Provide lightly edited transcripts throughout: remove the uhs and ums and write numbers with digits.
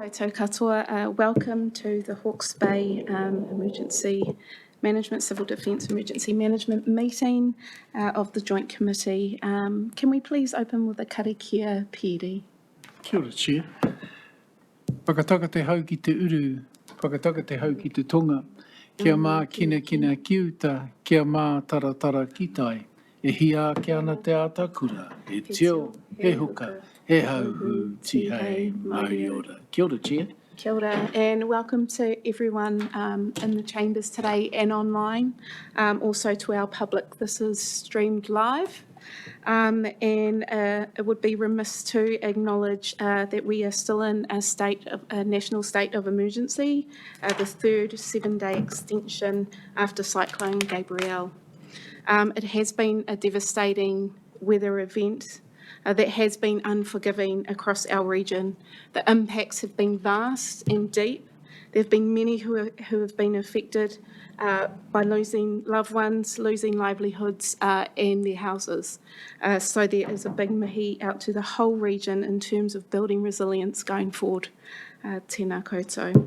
Koutou katoa, welcome to the Hawke's Bay Emergency Management, Civil Defence Emergency Management meeting of the Joint Committee. Can we please open with a karakia piri? Kia ora, Chair. Whakataka te hau ki te uru, whakataka te hau ki te tonga. Kia mā kina kiuta, kia mā taratara ki tai. E hia ki ana te atakura, he tio, he huka, he hauhu, ti hei, mauri ora. Kia ora, Chair. Kia ora, and welcome to everyone in the chambers today and online. Also to our public, this is streamed live. And it would be remiss to acknowledge that we are still in a national state of emergency, the third 7-day extension after Cyclone Gabrielle. It has been a devastating weather event that has been unforgiving across our region. The impacts have been vast and deep. There have been many who have been affected by losing loved ones, losing livelihoods and their houses. So there is a big mihi out to the whole region in terms of building resilience going forward. Tēnā koutou.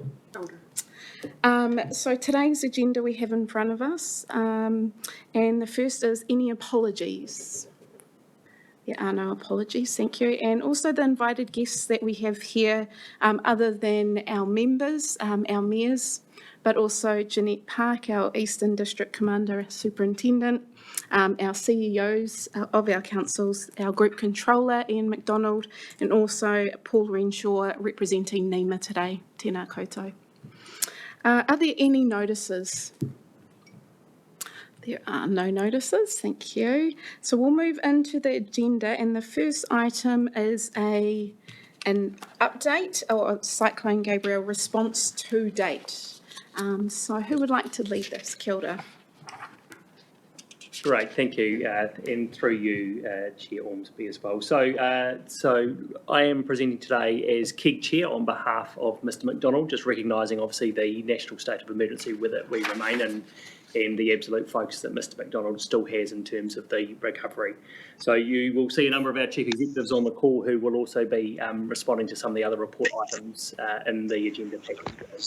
So today's agenda we have in front of us, and the first is any apologies. There are no apologies, thank you. And also the invited guests that we have here, other than our members, our mayors, but also Jeanette Park, our Eastern District Commander Superintendent, our CEOs of our councils, our Group Controller Ian McDonald, and also Paul Renshaw representing NEMA today. Tēnā koutou. Are there any notices? There are no notices, thank you. So we'll move into the agenda, and the first item is an update or Cyclone Gabrielle response to date. So who would like to lead this? Kia ora. Great, thank you, and through you, Chair Ormsby as well. So I am presenting today as KEG Chair on behalf of Mr McDonald, just recognising obviously the national state of emergency with it we remain in, and the absolute focus that Mr McDonald still has in terms of the recovery. So you will see a number of our chief executives on the call who will also be responding to some of the other report items in the agenda package.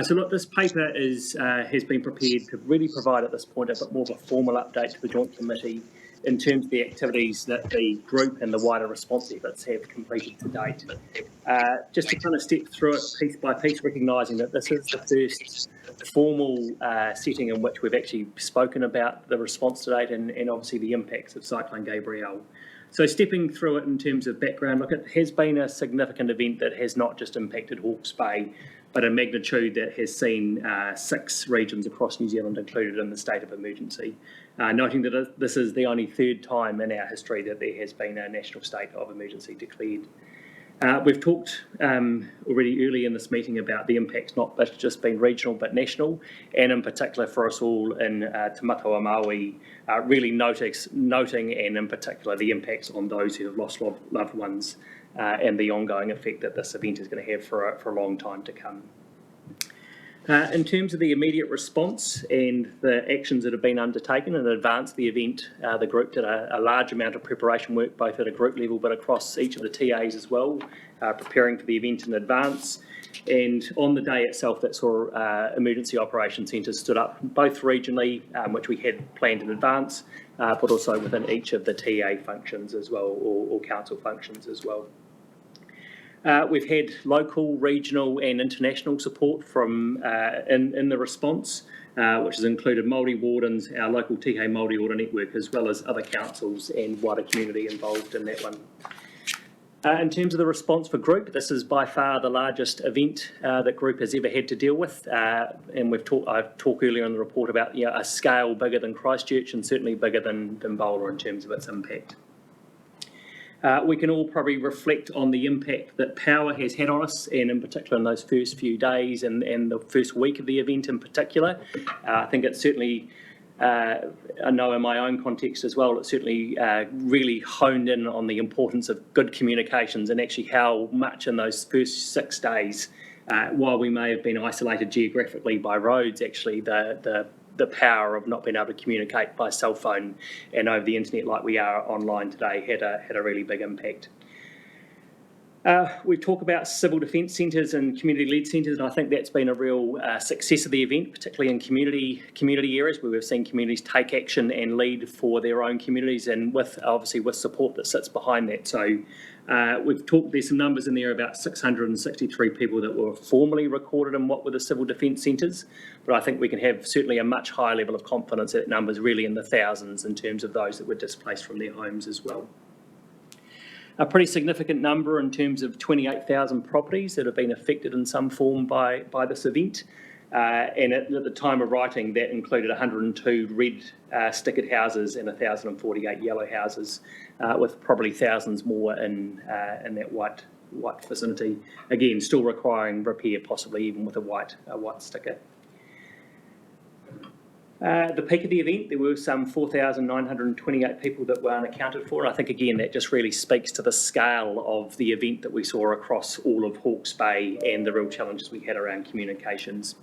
So look, this paper has been prepared to really provide at this point a bit more of a formal update to the Joint Committee in terms of the activities that the group and the wider response efforts have completed to date. Just to kind of step through it piece by piece, recognising that this is the first formal setting in which we've actually spoken about the response to date and obviously the impacts of Cyclone Gabrielle. So stepping through it in terms of background, look, it has been a significant event that has not just impacted Hawke's Bay, but a magnitude that has seen 6 regions across New Zealand included in the state of emergency. Noting that this is the only third time in our history that there has been a national state of emergency declared. We've talked already early in this meeting about the impacts not just being regional but national, and in particular for us all in Te Matawa Māui, really noting and in particular the impacts on those who have lost loved ones and the ongoing effect that this event is going to have for a long time to come. In terms of the immediate response and the actions that have been undertaken in advance of the event, the group did a large amount of preparation work, both at a group level but across each of the TAs as well, preparing for the event in advance. And on the day itself, that saw emergency operations centres stood up, both regionally, which we had planned in advance, but also within each of the TA functions as well, or council functions as well. We've had local, regional and international support from in the response, which has included Māori Wardens, our local Te Hei Māori Order network, as well as other councils and wider community involved in that one. In terms of the response for group, this is by far the largest event that group has ever had to deal with, and I've talked earlier in the report about a scale bigger than Christchurch and certainly bigger than Bowler in terms of its impact. We can all probably reflect on the impact that power has had on us, and in particular in those first few days and the first week of the event in particular. I think it's certainly, I know in my own context as well, it certainly really honed in on the importance of good communications and actually how much in those first 6 days, while we may have been isolated geographically by roads, actually the power of not being able to communicate by cell phone and over the internet like we are online today had a really big impact. We talk about civil defence centres and community-led centres, and I think that's been a real success of the event, particularly in community areas where we've seen communities take action and lead for their own communities, and obviously with support that sits behind that. So there's some numbers in there about 663 people that were formally recorded in what were the civil defence centres, but I think we can have certainly a much higher level of confidence that number's really in the thousands in terms of those that were displaced from their homes as well. A pretty significant number in terms of 28,000 properties that have been affected in some form by this event. And at the time of writing, that included 102 red stickered houses and 1,048 yellow houses, with probably thousands more in that white vicinity. Again, still requiring repair, possibly even with a white sticker. The peak of the event, there were some 4,928 people that were unaccounted for. And I think, again, that just really speaks to the scale of the event that we saw across all of Hawke's Bay and the real challenges we had around communications.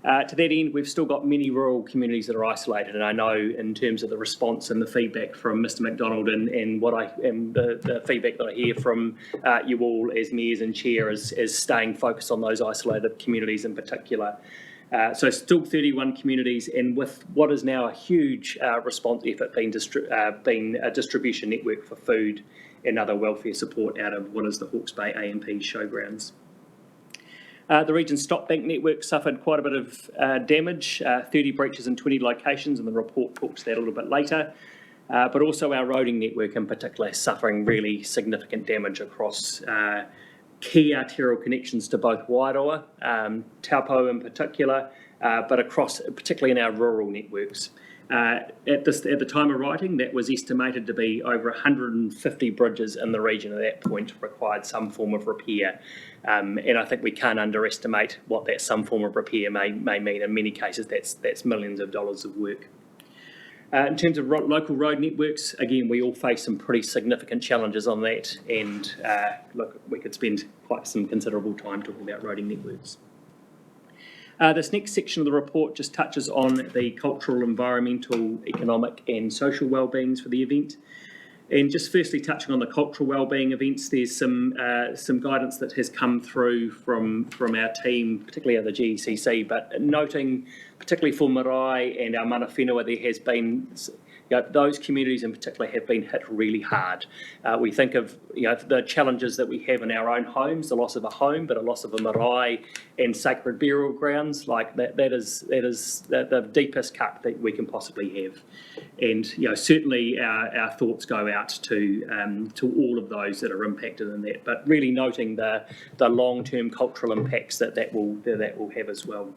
To that end, we've still got many rural communities that are isolated, and I know in terms of the response and the feedback from Mr McDonald and the feedback that I hear from you all as mayors and chair is staying focused on those isolated communities in particular. So still 31 communities, and with what is now a huge response effort being a distribution network for food and other welfare support out of what is the Hawke's Bay AMP showgrounds. The region's stock bank network suffered quite a bit of damage, 30 breaches in 20 locations, and the report talks to that a little bit later. But also our roading network in particular suffering really significant damage across key arterial connections to both Wairoa, Taupo in particular, but across, particularly in our rural networks. At the time of writing, that was estimated to be over 150 bridges in the region at that point required some form of repair. And I think we can't underestimate what that some form of repair may mean. In many cases, that's millions of dollars of work. In terms of local road networks, again, we all face some pretty significant challenges on that, and look, we could spend quite some considerable time talking about roading networks. This next section of the report just touches on the cultural, environmental, economic and social wellbeings for the event. And just firstly touching on the cultural wellbeing events, there's some guidance that has come through from our team, particularly at the GECC, but noting particularly for marae and our mana whenua, there has been, those communities in particular have been hit really hard. We think of the challenges that we have in our own homes, the loss of a home, but a loss of a marae and sacred burial grounds, like that is the deepest cut that we can possibly have. And certainly our thoughts go out to all of those that are impacted in that, but really noting the long-term cultural impacts that will have as well.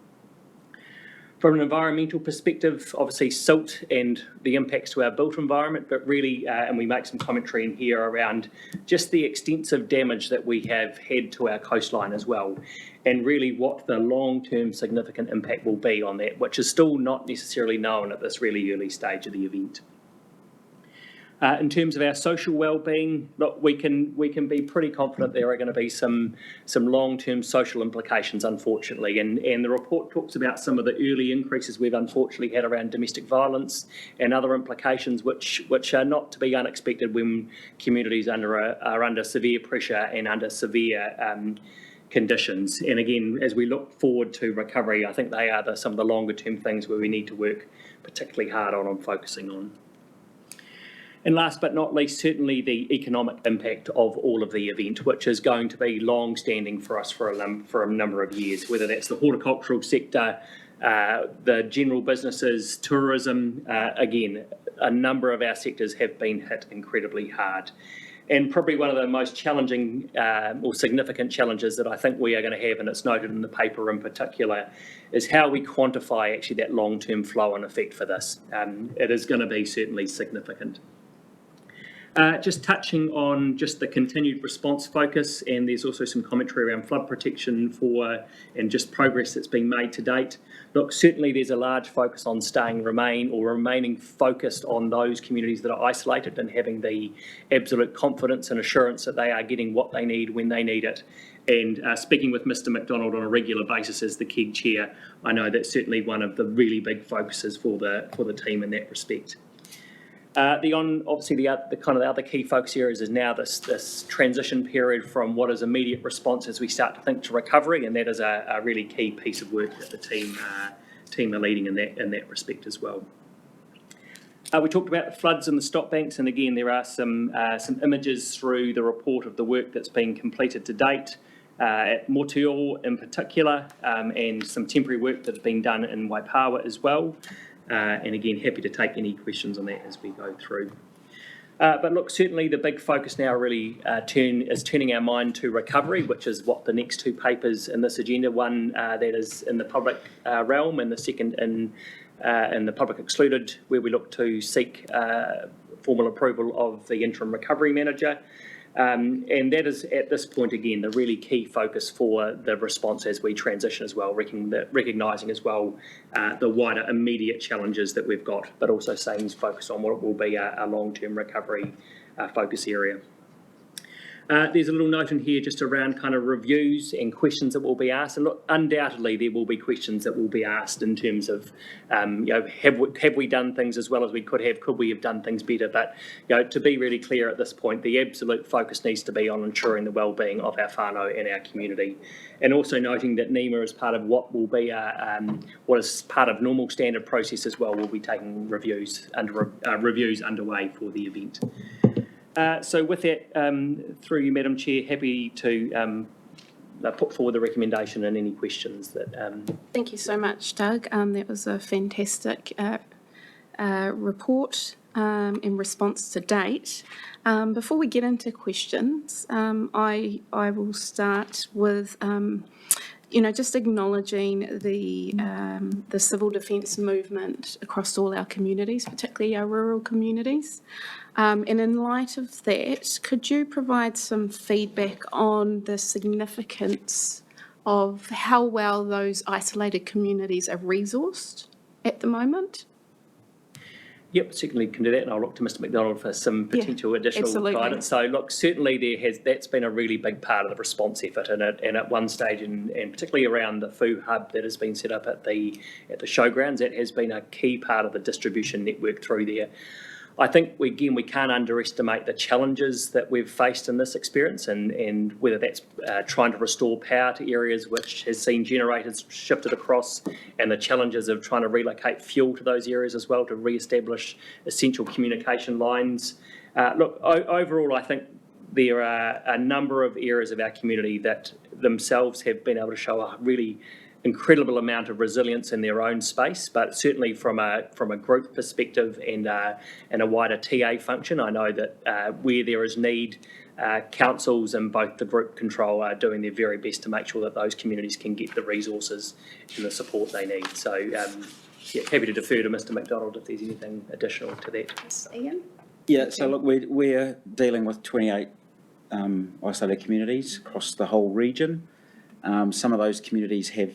From an environmental perspective, obviously silt and the impacts to our built environment, but really, and we make some commentary in here around just the extensive damage that we have had to our coastline as well, and really what the long-term significant impact will be on that, which is still not necessarily known at this really early stage of the event. In terms of our social wellbeing, look, we can be pretty confident there are going to be some long-term social implications, unfortunately, and the report talks about some of the early increases we've unfortunately had around domestic violence and other implications which are not to be unexpected when communities are under severe pressure and under severe conditions. And again, as we look forward to recovery, I think they are some of the longer-term things where we need to work particularly hard on focusing on. And last but not least, certainly the economic impact of all of the event, which is going to be long-standing for us for a number of years, whether that's the horticultural sector, the general businesses, tourism. Again, a number of our sectors have been hit incredibly hard. And probably one of the most challenging or significant challenges that I think we are going to have, and it's noted in the paper in particular, is how we quantify actually that long-term flow and effect for this. It is going to be certainly significant. Just touching on just the continued response focus, and there's also some commentary around flood protection and just progress that's been made to date. Look, certainly there's a large focus on remaining focused on those communities that are isolated and having the absolute confidence and assurance that they are getting what they need when they need it. And speaking with Mr McDonald on a regular basis as the KEG chair, I know that's certainly one of the really big focuses for the team in that respect. Obviously the kind of the other key focus areas is now this transition period from what is immediate response as we start to think to recovery, and that is a really key piece of work that the team are leading in that respect as well. We talked about the floods and the stop banks, and again there are some images through the report of the work that's been completed to date at Motuo in particular, and some temporary work that's been done in Waipawa as well. And again, happy to take any questions on that as we go through. But look, certainly the big focus now really is turning our mind to recovery, which is what the next two papers in this agenda, one that is in the public realm and the second in the public excluded, where we look to seek formal approval of the interim recovery manager. And that is, at this point, again, the really key focus for the response as we transition as well, recognising as well the wider immediate challenges that we've got, but also staying focused on what will be a long-term recovery focus area. There's a little note in here just around kind of reviews and questions that will be asked, and look, undoubtedly there will be questions that will be asked in terms of, have we done things as well as we could have? Could we have done things better? But to be really clear at this point, the absolute focus needs to be on ensuring the well-being of our whānau and our community, and also noting that NEMA, as part of what will be what is part of normal standard process as well, will be taking reviews underway for the event. So with that, through you, Madam Chair, happy to put forward the recommendation and any questions that... Thank you so much, Doug. That was a fantastic report in response to date. Before we get into questions, I will start with just acknowledging the civil defence movement across all our communities, particularly our rural communities. And in light of that, could you provide some feedback on the significance of how well those isolated communities are resourced at the moment? Yep, certainly can do that, and I'll look to Mr McDonald for some potential additional absolutely. Guidance. So look, certainly that's been a really big part of the response effort, and at one stage, and particularly around the food hub that has been set up at the showgrounds, that has been a key part of the distribution network through there. I think, we can't underestimate the challenges that we've faced in this experience, and whether that's trying to restore power to areas which has seen generators shifted across, and the challenges of trying to relocate fuel to those areas as well to re-establish essential communication lines. Look, overall, I think there are a number of areas of our community that themselves have been able to show a really incredible amount of resilience in their own space, but certainly from a group perspective and a wider TA function, I know that where there is need, councils and both the group control are doing their very best to make sure that those communities can get the resources and the support they need. So happy to defer to Mr McDonald if there's anything additional to that. Yes, Ian? Yeah, so look, we're dealing with 28 isolated communities across the whole region. Some of those communities have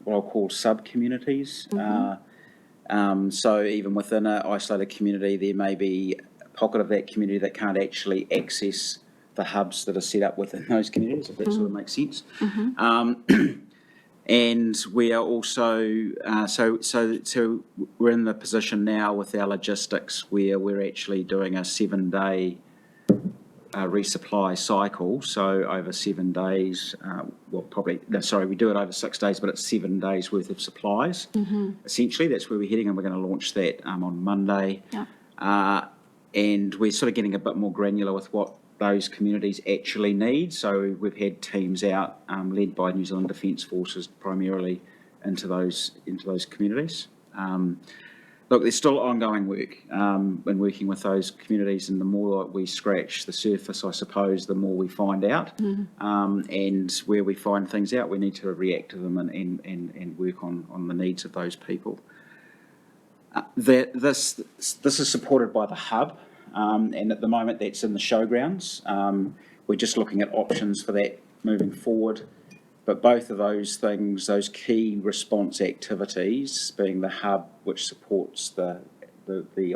what I'll call sub-communities. So even within an isolated community, there may be a pocket of that community that can't actually access the hubs that are set up within those communities, if that sort of makes sense. And we are also, so we're in the position now with our logistics where we're actually doing a 7-day resupply cycle. So over 7 days, we do it over 6 days, but it's 7 days worth of supplies. Essentially, that's where we're heading, and we're going to launch that on Monday. And we're sort of getting a bit more granular with what those communities actually need. So we've had teams out led by New Zealand Defence Forces primarily into those communities. Look, there's still ongoing work in working with those communities, and the more we scratch the surface, I suppose, the more we find out. And where we find things out, we need to react to them and work on the needs of those people. This is supported by the hub, and at the moment that's in the showgrounds. We're just looking at options for that moving forward. But both of those things, those key response activities, being the hub which supports the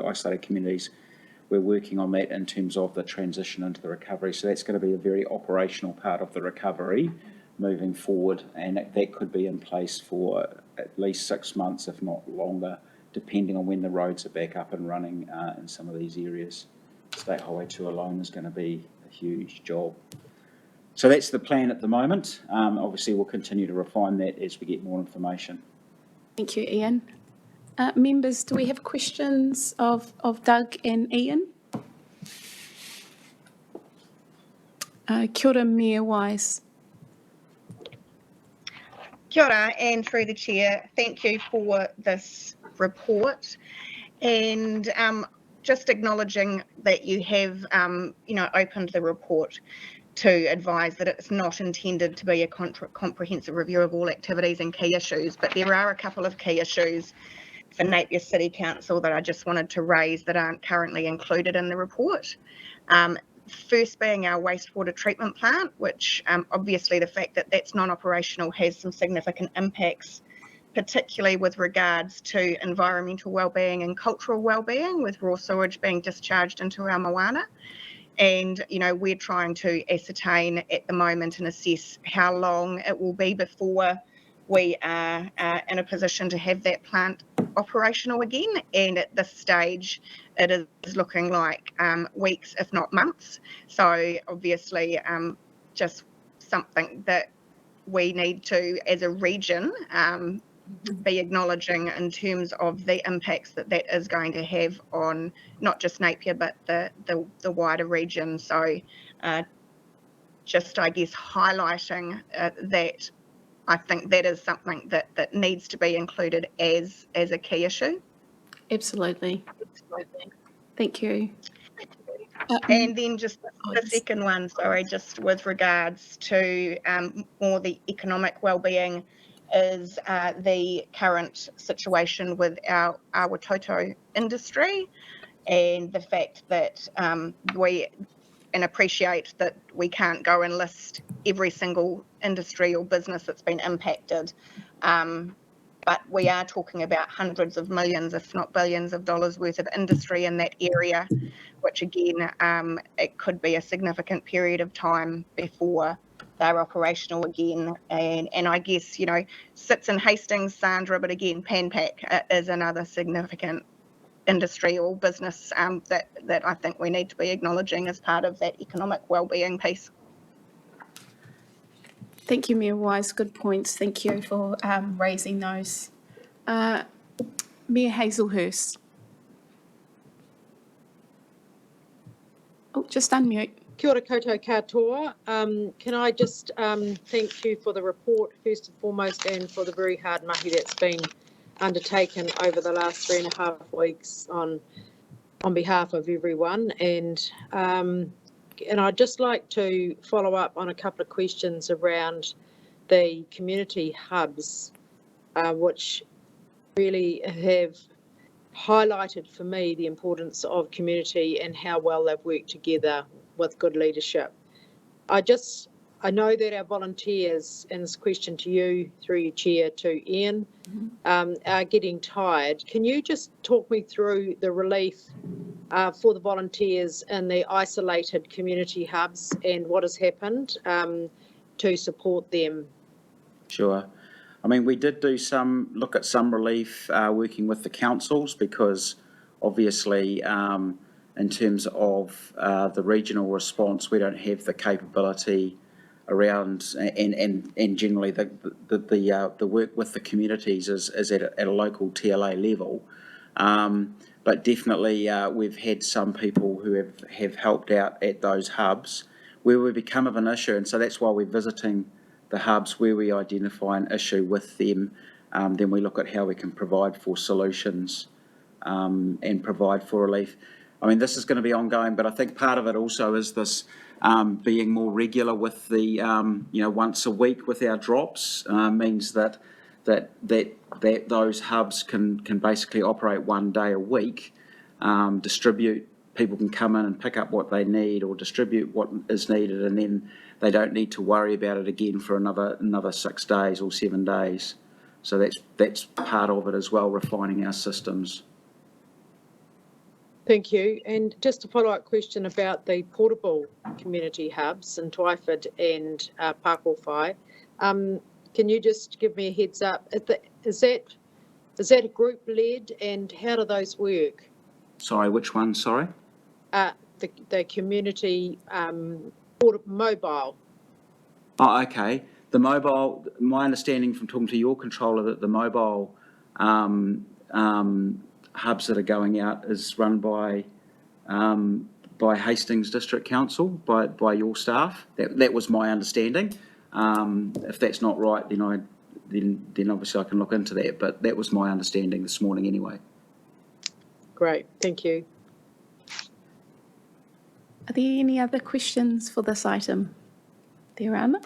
isolated communities, we're working on that in terms of the transition into the recovery. So that's going to be a very operational part of the recovery moving forward, and that could be in place for at least 6 months, if not longer, depending on when the roads are back up and running in some of these areas. State Highway 2 alone is going to be a huge job. So that's the plan at the moment. Obviously, we'll continue to refine that as we get more information. Thank you, Ian. Members, do we have questions of Doug and Ian? Kia ora, Mayor Wise. Kia ora, and through the chair, thank you for this report, and just acknowledging that you have, opened the report to advise that it's not intended to be a comprehensive review of all activities and key issues, but there are a couple of key issues for Napier City Council that I just wanted to raise that aren't currently included in the report. First being our wastewater treatment plant, which obviously the fact that that's non-operational has some significant impacts, particularly with regards to environmental wellbeing and cultural wellbeing, with raw sewage being discharged into our moana. And, we're trying to ascertain at the moment and assess how long it will be before we are in a position to have that plant operational again. And at this stage, it is looking like weeks, if not months. So obviously, just something that we need to, as a region, be acknowledging in terms of the impacts that is going to have on not just Napier, but the wider region. So just, I guess, highlighting that I think that is something that needs to be included as a key issue. Absolutely. Thank you. And then just the second one, sorry, just with regards to more the economic wellbeing, is the current situation with our Watoto industry, and the fact that we appreciate that we can't go and list every single industry or business that's been impacted. But we are talking about hundreds of millions, if not billions of dollars worth of industry in that area, which again, it could be a significant period of time before they're operational again. And I guess, sits in Hastings, Sandra, but again, Panpac is another significant industry or business that I think we need to be acknowledging as part of that economic wellbeing piece. Thank you, Mayor Wise. Good points. Thank you for raising those. Mayor Hazelhurst. Oh, just unmute. Kia ora koutou katoa. Can I just thank you for the report, first and foremost, and for the very hard mahi that's been undertaken over the last 3.5 weeks on behalf of everyone. And I'd just like to follow up on a couple of questions around the community hubs, which really have highlighted for me the importance of community and how well they've worked together with good leadership. I know that our volunteers, and this question to you through your chair to Ian, are getting tired. Can you just talk me through the relief for the volunteers in the isolated community hubs and what has happened to support them? Sure. I mean, we did look at some relief working with the councils, because obviously in terms of the regional response, we don't have the capability around, and generally the work with the communities is at a local TLA level. But definitely we've had some people who have helped out at those hubs where we become of an issue, and so that's why we're visiting the hubs where we identify an issue with them. Then we look at how we can provide for solutions and provide for relief. I mean, this is going to be ongoing, but I think part of it also is this being more regular with the, once a week with our drops means that those hubs can basically operate 1 day a week, distribute. People can come in and pick up what they need or distribute what is needed, and then they don't need to worry about it again for another 6 days or 7 days. So that's part of it as well, refining our systems. Thank you. And just a follow-up question about the portable community hubs in Twyford and Pakowhai. Can you just give me a heads up? Is that Is that a group led, and how do those work? Sorry, which one, sorry? The community mobile. Oh, okay. The mobile, my understanding from talking to your controller that the mobile hubs that are going out is run by Hastings District Council, by your staff. That was my understanding. If that's not right, then obviously I can look into that. But that was my understanding this morning anyway. Great, thank you. Are there any other questions for this item? There are none.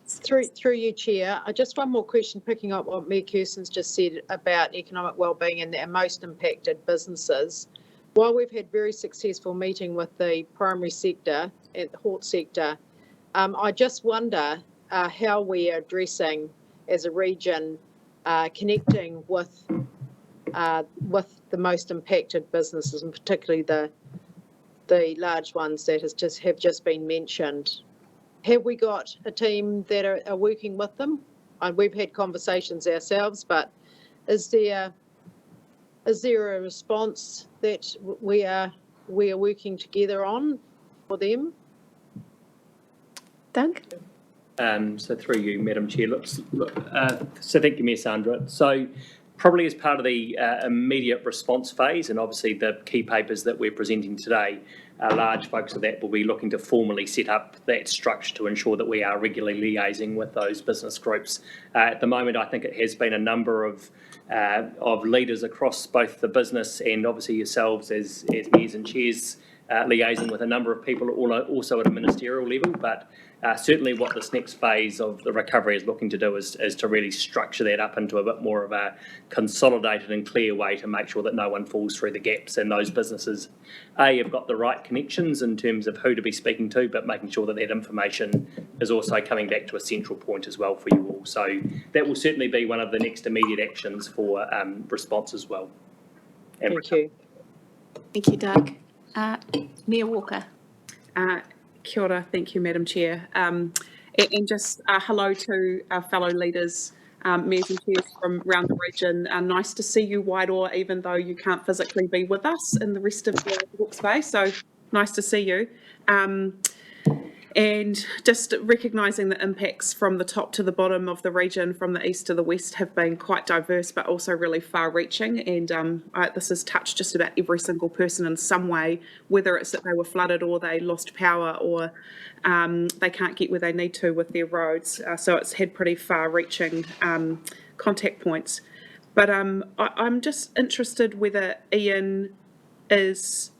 Through you, Chair, just one more question, picking up what Meg Kirson's just said about economic wellbeing and the most impacted businesses. While we've had very successful meeting with the primary sector and the hort sector, I just wonder how we are addressing as a region connecting with the most impacted businesses, and particularly the large ones that have just been mentioned. Have we got a team that are working with them? And we've had conversations ourselves, but is there a response that we are working together on for them? Doug? So through you, Madam Chair, so thank you, Mayor Sandra. So probably as part of the immediate response phase, and obviously the key papers that we're presenting today, a large focus of that will be looking to formally set up that structure to ensure that we are regularly liaising with those business groups. At the moment, I think it has been a number of leaders across both the business and obviously yourselves as mayors and chairs liaising with a number of people also at a ministerial level, but certainly what this next phase of the recovery is looking to do is to really structure that up into a bit more of a consolidated and clear way to make sure that no one falls through the gaps, and those businesses, have got the right connections in terms of who to be speaking to, but making sure that that information is also coming back to a central point as well for you all. So that will certainly be one of the next immediate actions for response as well. Thank you. Thank you, Doug. Mayor Walker. Kia ora, thank you, Madam Chair. And just hello to our fellow leaders, mayors and chairs from around the region. Nice to see you, Wairoa, even though you can't physically be with us in the rest of the book space. So nice to see you. And just recognising the impacts from the top to the bottom of the region, from the east to the west, have been quite diverse, but also really far-reaching. And this has touched just about every single person in some way, whether it's that they were flooded or they lost power or they can't get where they need to with their roads. So it's had pretty far-reaching contact points. But I'm just interested whether Ian is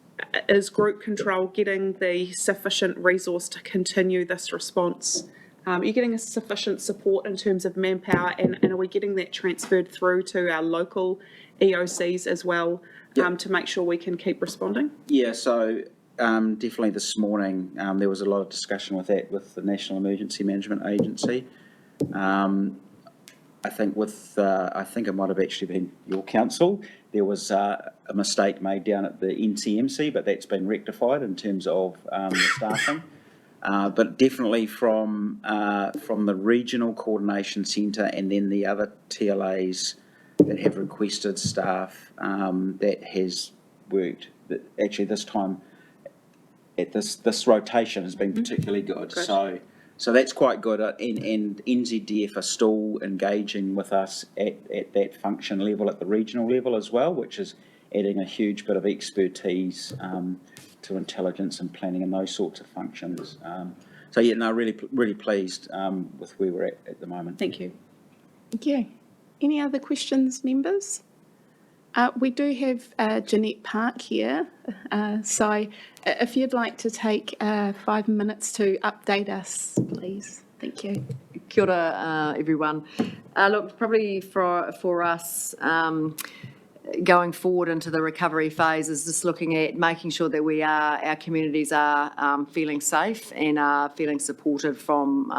group control getting the sufficient resource to continue this response? Are you getting a sufficient support in terms of manpower, and are we getting that transferred through to our local EOCs as well, to make sure we can keep responding? Yeah, so definitely this morning there was a lot of discussion with that with the National Emergency Management Agency. I think it might have actually been your council. There was a mistake made down at the NCMC, but that's been rectified in terms of the staffing. But definitely from the regional coordination centre and then the other TLAs that have requested staff, that has worked. That actually this time, at this rotation has been particularly good. So that's quite good, and NZDF are still engaging with us at that function level, at the regional level as well, which is adding a huge bit of expertise to intelligence and planning and those sorts of functions. So yeah, no, really pleased with where we're at the moment. Thank you. Thank you. Any other questions, members? We do have Jeanette Park here, so if you'd like to take 5 minutes to update us, please. Thank you. Kia ora, everyone. Look, probably for us, going forward into the recovery phase is just looking at making sure that our communities are feeling safe and are feeling supported from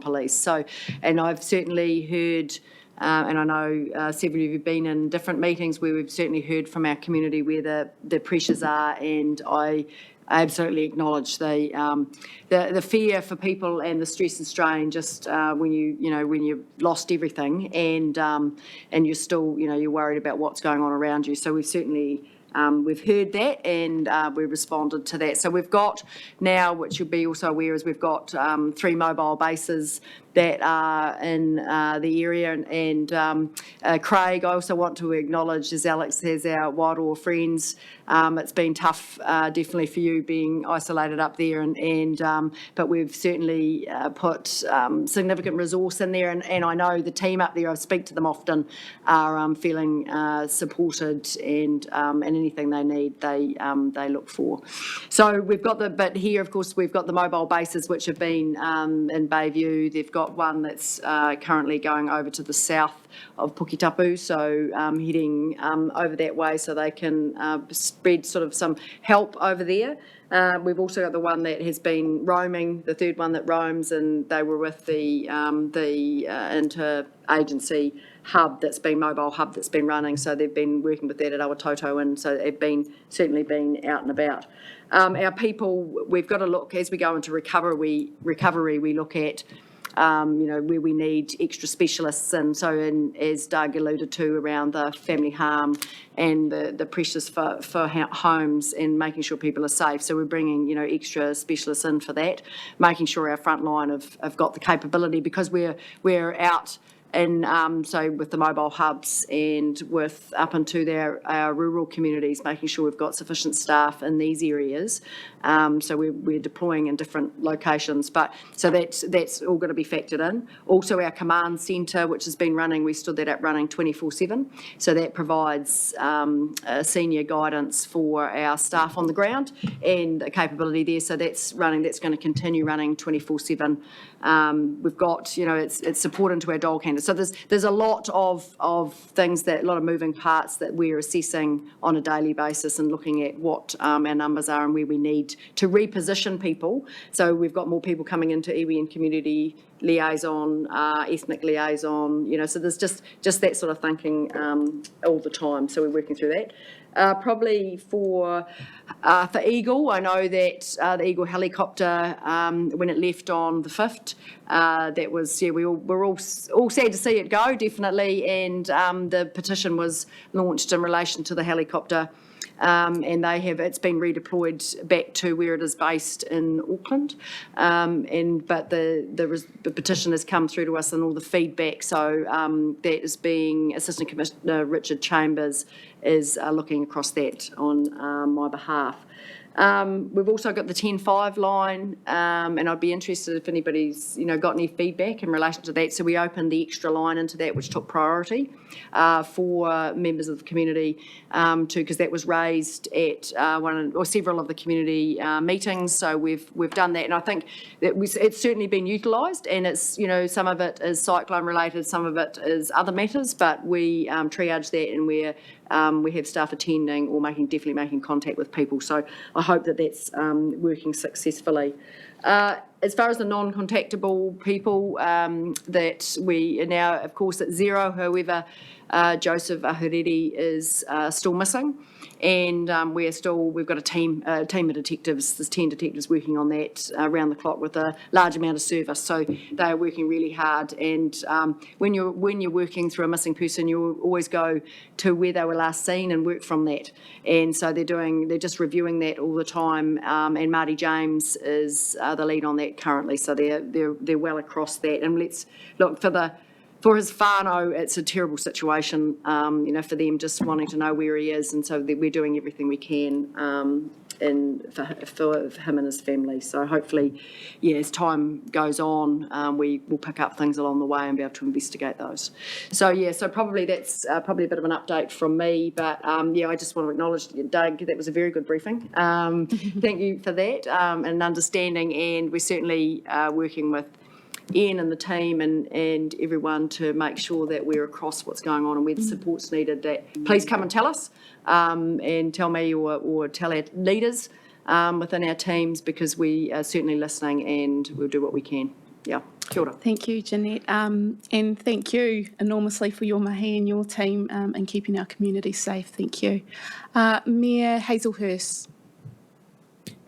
police. So, and I've certainly heard and I know several of you have been in different meetings where we've certainly heard from our community where the pressures are, and I absolutely acknowledge the fear for people and the stress and strain just when you've lost everything and you're still, you're worried about what's going on around you. So we've certainly we've heard that and we responded to that. So we've got now, which you'll be also aware, is we've got 3 mobile bases that are in the area. And Craig, I also want to acknowledge, as Alex has, our Wairoa friends. It's been tough, definitely for you being isolated up there, but we've certainly put significant resource in there, and I know the team up there, I speak to them often, are feeling supported, and anything they need, they look for. So we've got but here, of course, we've got the mobile bases which have been in Bayview. They've got one that's currently going over to the south of Puketapu, so heading over that way so they can spread sort of some help over there. We've also got the one that has been roaming, the third one that roams, and they were with the inter-agency hub mobile hub that's been running, so they've been working with that at Awatoto, and so they've certainly been out and about. Our people, we've got to look, as we go into recovery, we look at where we need extra specialists, and so as Doug alluded to around the family harm and the pressures for homes and making sure people are safe. So we're bringing extra specialists in for that, making sure our frontline have got the capability, because we're out. And so with the mobile hubs and with up into our rural communities, making sure we've got sufficient staff in these areas. So we're deploying in different locations, but so that's all going to be factored in. Also our command centre, which has been running, we stood that up running 24/7. So that provides senior guidance for our staff on the ground and a capability there. So that's going to continue running 24/7. We've got, it's supporting to our dog handlers. So there's a lot of things, a lot of moving parts that we're assessing on a daily basis and looking at what our numbers are and where we need to reposition people. So we've got more people coming into iwi and community liaison, ethnic liaison, so there's just that sort of thinking all the time. So we're working through that. Probably for Eagle, I know that the Eagle helicopter, when it left on the 5th, that was, we're all sad to see it go, definitely, and the petition was launched in relation to the helicopter. And it's been redeployed back to where it is based in Auckland. But the petition has come through to us and all the feedback. So that is being Assistant Commissioner Richard Chambers is looking across that on my behalf. We've also got the 10-5 line, and I'd be interested if anybody's got any feedback in relation to that. So we opened the extra line into that, which took priority for members of the community because that was raised at one or several of the community meetings. So we've done that, and I think that it's certainly been utilised, and it's some of it is cyclone related, some of it is other matters, but we triage that, and we have staff attending or definitely making contact with people. So I hope that that's working successfully. As far as the non-contactable people, that we are now, of course, at 0. However, Joseph Ahuriri is still missing, and we've got a team of detectives. There's 10 detectives working on that around the clock with a large amount of service. So they are working really hard. And when you're working through a missing person, you always go to where they were last seen and work from that. And so they're just reviewing that all the time. And Marty James is the lead on that currently. So they're well across that. And let's look for his whānau, it's a terrible situation, for them just wanting to know where he is, and so we're doing everything we can for him and his family. So hopefully, as time goes on, we will pick up things along the way and be able to investigate those. So probably that's probably a bit of an update from me, but I just want to acknowledge Doug, that was a very good briefing. Thank you for that and understanding, and we're certainly working with Ian and the team and everyone to make sure that we're across what's going on and where the support's needed. That please come and tell us and tell me or tell our leaders within our teams, because we are certainly listening and we'll do what we can. Yeah, kia ora. Thank you, Jeanette, and thank you enormously for your mahi and your team in keeping our community safe. Thank you. Mayor Hazelhurst.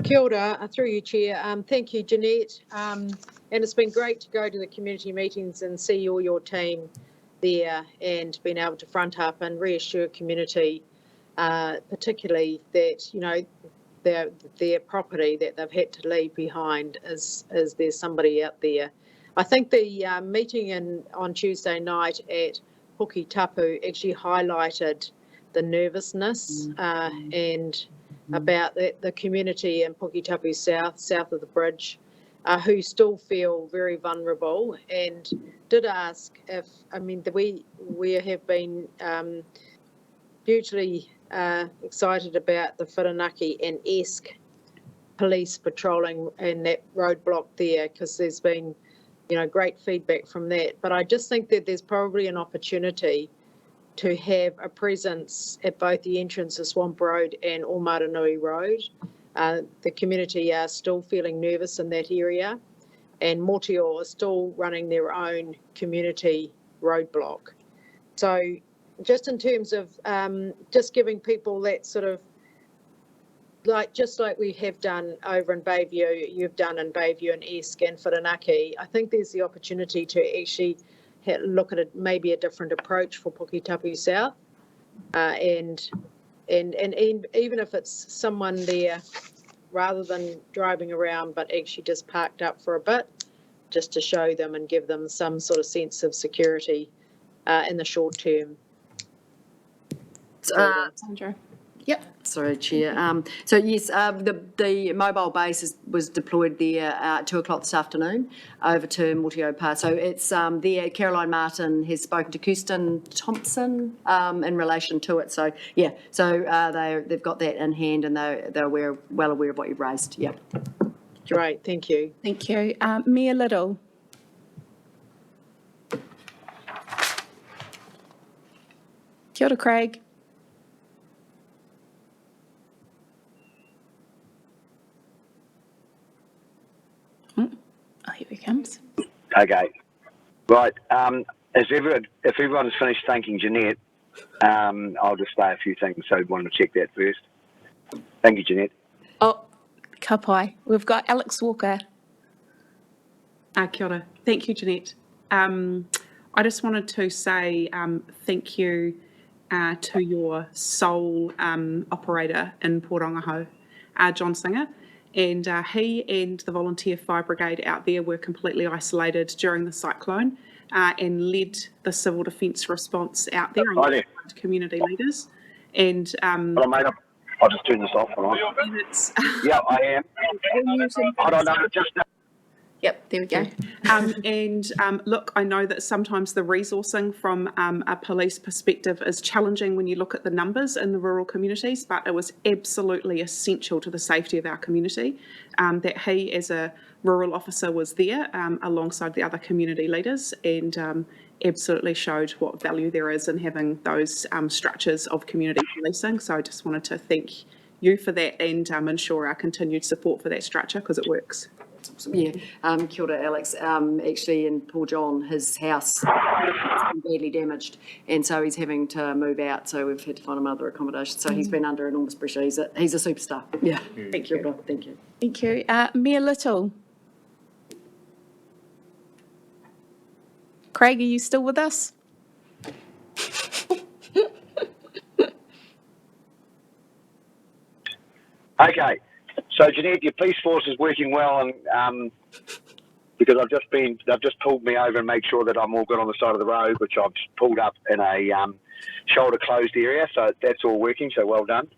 Kia ora, through you, Chair. Thank you, Jeanette. And it's been great to go to the community meetings and see all your team there and being able to front up and reassure community, particularly that, you know, their property that they've had to leave behind is there's somebody out there. I think the meeting on Tuesday night at Hoki Tapu actually highlighted the nervousness and about the community in Puketapu south of the bridge, who still feel very vulnerable, and did ask if, I mean, we have been hugely excited about the Whirinaki and Esk police patrolling in that roadblock there, because there's been, you know, great feedback from that. But I just think that there's probably an opportunity to have a presence at both the entrance of Swamp Road and Omaranui Road. The community are still feeling nervous in that area, and Motio are still running their own community roadblock. So just in terms of just giving people that sort of, just like we have done over in Bayview, you've done in Bayview and Esk and Whirinaki, I think there's the opportunity to actually look at maybe a different approach for Puketapu South, and even if it's someone there, rather than driving around, but actually just parked up for a bit, just to show them and give them some sort of sense of security in the short term. Sandra. Yep. Sorry, Chair. So yes, the mobile base was deployed there at 2:00 this afternoon over to Motiopa. So it's there. Caroline Martin has spoken to Kirsten Thompson in relation to it. So yeah, so they've got that in hand, and they're well aware of what you've raised. Yeah. Great, thank you. Thank you. Mayor Little. Kia ora, Craig. Oh, here he comes. Okay. Right. If everyone's finished thanking Jeanette, I'll just say a few things. So I wanted to check that first. Thank you, Jeanette. Oh, ka pai. We've got Alex Walker. Kia ora. Thank you, Jeanette. I just wanted to say thank you to your sole operator in Porongaho, John Singer. And he and the volunteer fire brigade out there were completely isolated during the cyclone and led the civil defence response out there and community leaders. And Hello, mate. I'll just turn this off. All right. Yeah, I am. Hold on, no, just. Yep, there we go. Look, I know that sometimes the resourcing from a police perspective is challenging when you look at the numbers in the rural communities, but it was absolutely essential to the safety of our community that he, as a rural officer, was there alongside the other community leaders, and absolutely showed what value there is in having those structures of community policing. So I just wanted to thank you for that and ensure our continued support for that structure, because it works. Yeah, kia ora, Alex. Actually, in Paul John, his house has been badly damaged, and so he's having to move out. So we've had to find him other accommodation. So he's been under enormous pressure. He's a superstar. Yeah. Thank you. Thank you. Thank you. Mayor Little. Craig, are you still with us? Okay. So, Jeanette, your police force is working well, and because they've just pulled me over and made sure that I'm all good on the side of the road, which I've pulled up in a shoulder closed area. So that's all working. So well done.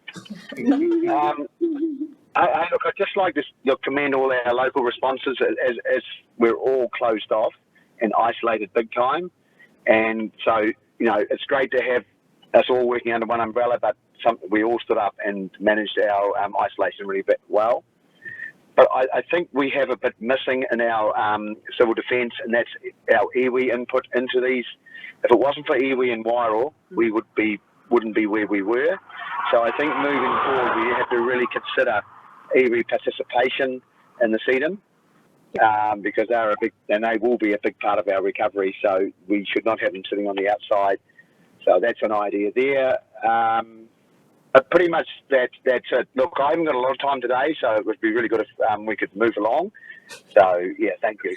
Look, I'd just like to commend all our local responses as we're all closed off and isolated big time. And so, you know, it's great to have us all working under one umbrella, but we all stood up and managed our isolation really well. But I think we have a bit missing in our civil defence, and that's our iwi input into these. If it wasn't for iwi and Wairau, we wouldn't be where we were. So I think moving forward, we have to really consider iwi participation in the CEDM. because they will be a big part of our recovery. So we should not have them sitting on the outside. So that's an idea there. But pretty much that's it. Look, I haven't got a lot of time today, so it would be really good if we could move along. So yeah, thank you.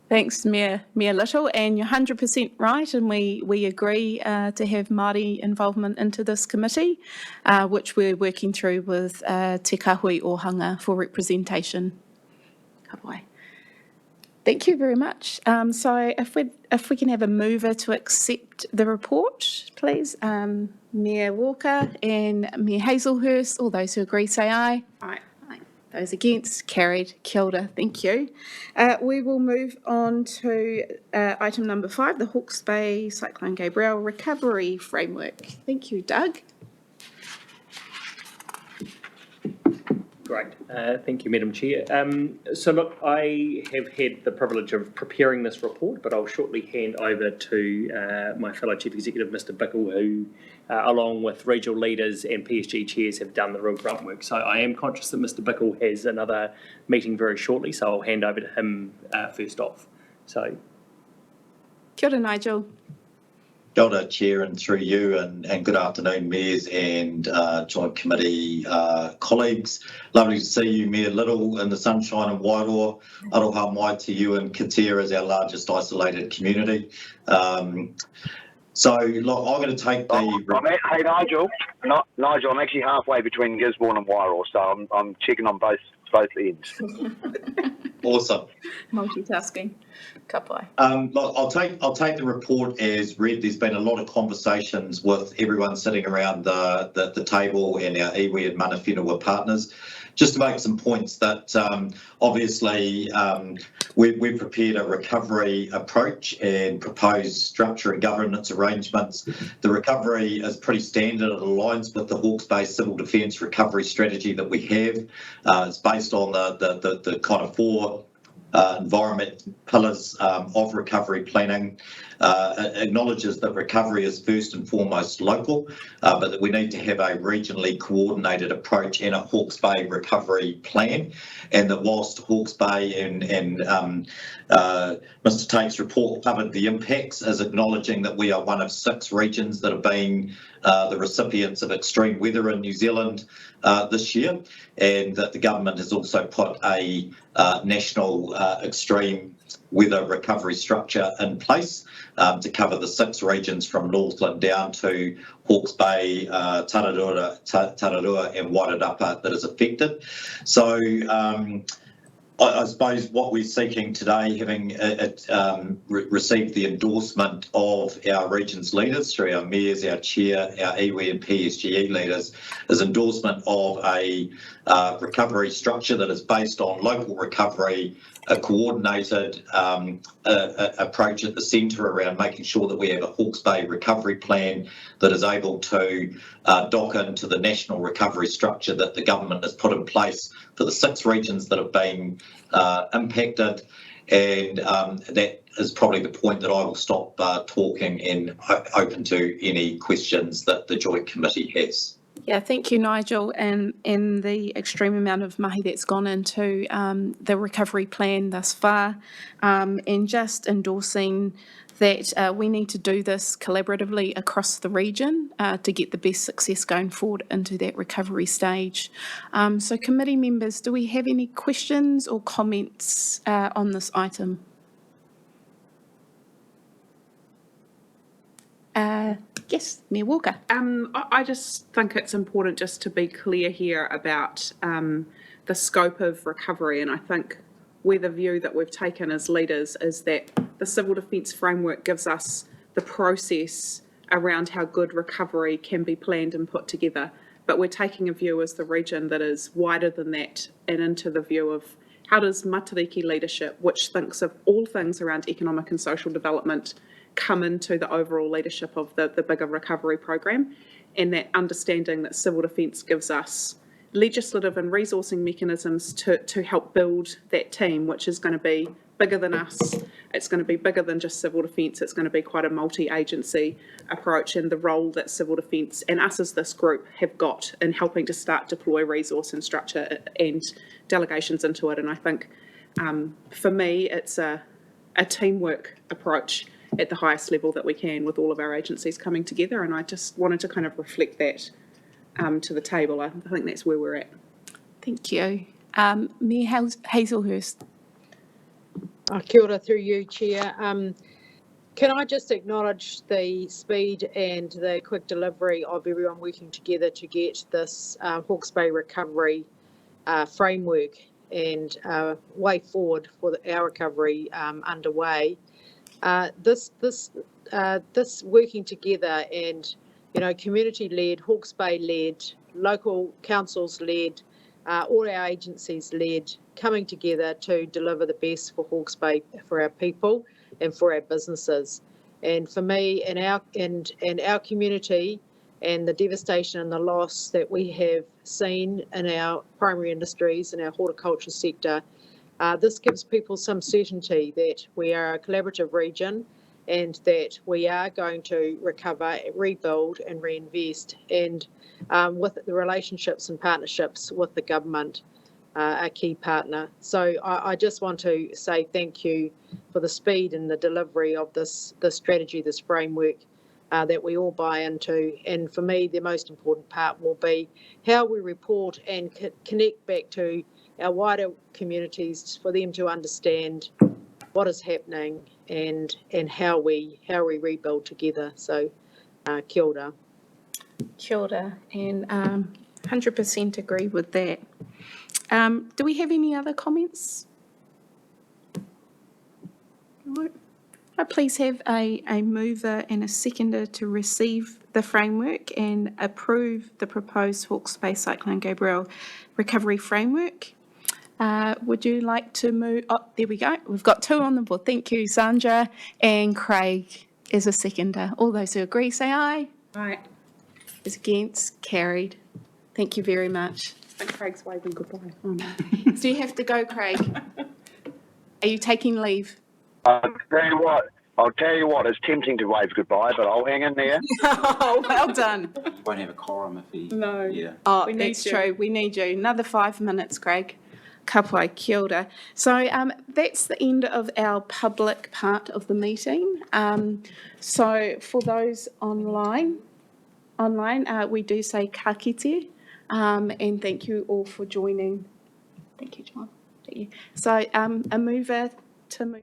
Thanks, Mayor Little, and you're 100% right, and we agree to have Māori involvement into this committee, which we're working through with Te Kahui Ohanga for representation. Ka pai. Thank you very much. So if we can have a mover to accept the report, please. Mayor Walker and Mayor Hazelhurst, all those who agree say aye. Aye. Those against, carried. Kia ora, thank you. We will move on to item number 5, the Hawke's Bay Cyclone Gabrielle Recovery Framework. Thank you, Doug. Great. Thank you, Madam Chair. So look, I have had the privilege of preparing this report, but I'll shortly hand over to my fellow Chief Executive, Mr. Bickle, who, along with regional leaders and PSG chairs, have done the real grunt work. So I am conscious that Mr. Bickle has another meeting very shortly, so I'll hand over to him first off. So. Kia ora, Nigel. Kia ora, Chair, and through you, and good afternoon, Mayors and Joint Committee colleagues. Lovely to see you, Mayor Little, in the sunshine in Wairoa. Aroha mai to you and Kitea as our largest isolated community. So, look, I'm going to take the... Hey, Nigel, I'm actually halfway between Gisborne and Wairoa, so I'm checking on both ends. Awesome. Multitasking. Ka pai. Look, I'll take the report as read. There's been a lot of conversations with everyone sitting around the table and our iwi and mana whenua partners. Just to make some points that obviously we've prepared a recovery approach and proposed structure and governance arrangements. The recovery is pretty standard. It aligns with the Hawke's Bay Civil Defence recovery strategy that we have. It's based on the kind of 4 environment pillars of recovery planning. Acknowledges that recovery is first and foremost local, but that we need to have a regionally coordinated approach and a Hawke's Bay recovery plan, and that whilst Hawke's Bay and Mr. Tate's report covered the impacts, as acknowledging that we are one of 6 regions that have been the recipients of extreme weather in New Zealand this year, and that the government has also put a national extreme weather recovery structure in place to cover the 6 regions from Northland down to Hawke's Bay, Tararua and Wairarapa that is affected. So I suppose what we're seeking today, having received the endorsement of our region's leaders through our mayors, our chair, our iwi and PSGE leaders, is endorsement of a recovery structure that is based on local recovery, a coordinated approach at the centre around making sure that we have a Hawke's Bay recovery plan that is able to dock into the national recovery structure that the government has put in place for the 6 regions that have been impacted. And that is probably the point that I will stop talking and open to any questions that the Joint Committee has. Yeah, thank you, Nigel, and the extreme amount of mahi that's gone into the recovery plan thus far, and just endorsing that we need to do this collaboratively across the region to get the best success going forward into that recovery stage. So committee members, do we have any questions or comments on this item? Yes, Mayor Walker. I just think it's important just to be clear here about the scope of recovery, and I think where the view that we've taken as leaders is that the Civil Defence Framework gives us the process around how good recovery can be planned and put together, but we're taking a view as the region that is wider than that and into the view of how does Matariki leadership, which thinks of all things around economic and social development, come into the overall leadership of the bigger recovery program, and that understanding that civil defence gives us legislative and resourcing mechanisms to help build that team, which is going to be bigger than us. It's going to be bigger than just civil defence. It's going to be quite a multi-agency approach, and the role that civil defence and us as this group have got in helping to start deploy resource and structure and delegations into it. And I think for me, it's a teamwork approach at the highest level that we can with all of our agencies coming together. And I just wanted to kind of reflect that to the table. I think that's where we're at. Thank you. Mayor Hazelhurst. Kia ora through you, Chair. Can I just acknowledge the speed and the quick delivery of everyone working together to get this Hawke's Bay recovery framework and way forward for our recovery underway. This working together and, you know, community-led, Hawke's Bay-led, local councils-led, all our agencies-led, coming together to deliver the best for Hawke's Bay, for our people and for our businesses. And for me and our community and the devastation and the loss that we have seen in our primary industries and our horticulture sector, this gives people some certainty that we are a collaborative region and that we are going to recover, rebuild and reinvest. And with the relationships and partnerships with the government, a key partner. So I just want to say thank you for the speed and the delivery of this strategy, this framework that we all buy into. And for me, the most important part will be how we report and connect back to our wider communities for them to understand what is happening and how we rebuild together. So kia ora. Kia ora, and 100% agree with that. Do we have any other comments? No. I please have a mover and a seconder to receive the framework and approve the proposed Hawke's Bay Cyclone Gabrielle recovery framework. Would you like to move? Oh, there we go. We've got two on the board. Thank you, Sandra, and Craig is a seconder. All those who agree say aye. Aye. Is against, carried. Thank you very much. And Craig's waving goodbye. Oh, no. Do you have to go, Craig? Are you taking leave? I'll tell you what, it's tempting to wave goodbye, but I'll hang in there. Oh, well done. Won't have a quorum if he. No. Yeah. Oh, We need that's you. true. We need you. Another 5 minutes, Craig. Kapai, kia ora. So that's the end of our public part of the meeting. So for those online, we do say ka kite, and thank you all for joining. Thank you, John. Thank you. So a mover to move.